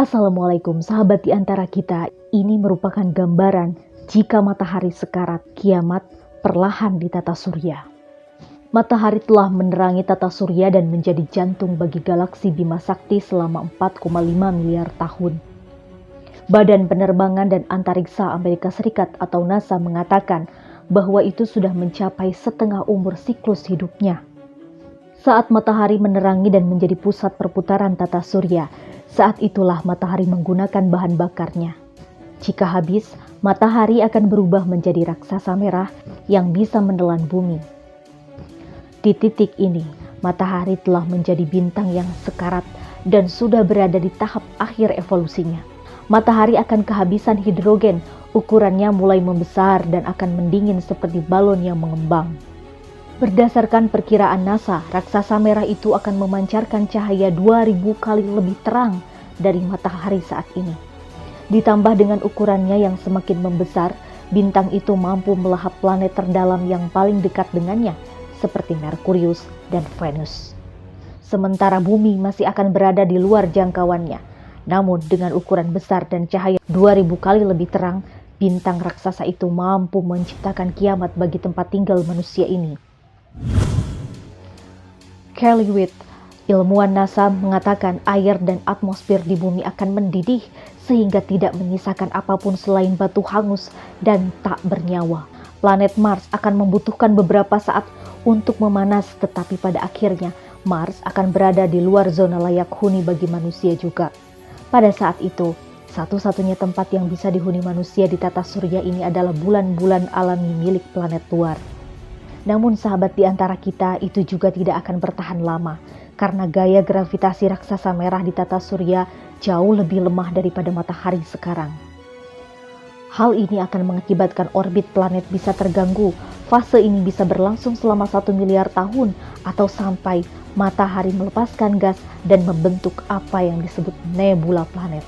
Assalamualaikum sahabat di antara kita. Ini merupakan gambaran jika matahari sekarat, kiamat perlahan di tata surya. Matahari telah menerangi tata surya dan menjadi jantung bagi galaksi Bima Sakti selama 4,5 miliar tahun. Badan Penerbangan dan Antariksa Amerika Serikat atau NASA mengatakan bahwa itu sudah mencapai setengah umur siklus hidupnya. Saat matahari menerangi dan menjadi pusat perputaran tata surya, saat itulah matahari menggunakan bahan bakarnya. Jika habis, matahari akan berubah menjadi raksasa merah yang bisa menelan bumi. Di titik ini, matahari telah menjadi bintang yang sekarat dan sudah berada di tahap akhir evolusinya. Matahari akan kehabisan hidrogen, ukurannya mulai membesar dan akan mendingin seperti balon yang mengembang. Berdasarkan perkiraan NASA, raksasa merah itu akan memancarkan cahaya 2000 kali lebih terang dari matahari saat ini. Ditambah dengan ukurannya yang semakin membesar, bintang itu mampu melahap planet terdalam yang paling dekat dengannya, seperti Merkurius dan Venus. Sementara bumi masih akan berada di luar jangkauannya. Namun dengan ukuran besar dan cahaya 2000 kali lebih terang, bintang raksasa itu mampu menciptakan kiamat bagi tempat tinggal manusia ini. Kelly Witt, ilmuwan NASA, mengatakan air dan atmosfer di bumi akan mendidih sehingga tidak menyisakan apapun selain batu hangus dan tak bernyawa. Planet Mars akan membutuhkan beberapa saat untuk memanas, tetapi pada akhirnya Mars akan berada di luar zona layak huni bagi manusia juga. Pada saat itu, satu-satunya tempat yang bisa dihuni manusia di tata surya ini adalah bulan-bulan alami milik planet luar. Namun sahabat di antara kita, itu juga tidak akan bertahan lama, karena gaya gravitasi raksasa merah di tata surya jauh lebih lemah daripada matahari sekarang. Hal ini akan mengakibatkan orbit planet bisa terganggu. Fase ini bisa berlangsung selama 1 miliar tahun atau sampai matahari melepaskan gas dan membentuk apa yang disebut nebula planet.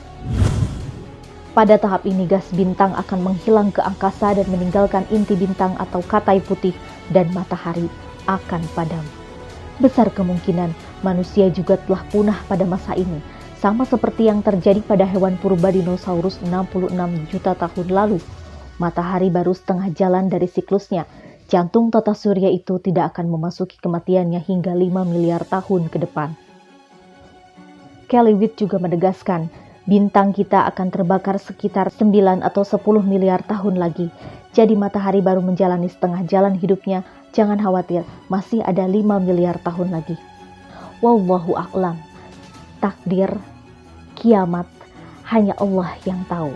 Pada tahap ini gas bintang akan menghilang ke angkasa dan meninggalkan inti bintang atau katai putih dan matahari akan padam. Besar kemungkinan manusia juga telah punah pada masa ini, sama seperti yang terjadi pada hewan purba dinosaurus 66 juta tahun lalu. Matahari baru setengah jalan dari siklusnya. Jantung tata surya itu tidak akan memasuki kematiannya hingga 5 miliar tahun ke depan. Kelly Witt juga menegaskan, bintang kita akan terbakar sekitar 9 atau 10 miliar tahun lagi. Jadi matahari baru menjalani setengah jalan hidupnya. Jangan khawatir, masih ada 5 miliar tahun lagi. Wallahu a'lam. Takdir, kiamat, hanya Allah yang tahu.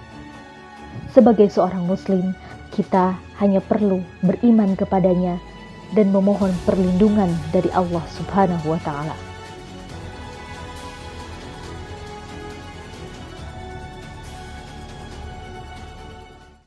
Sebagai seorang muslim, kita hanya perlu beriman kepadanya dan memohon perlindungan dari Allah Subhanahu wa ta'ala.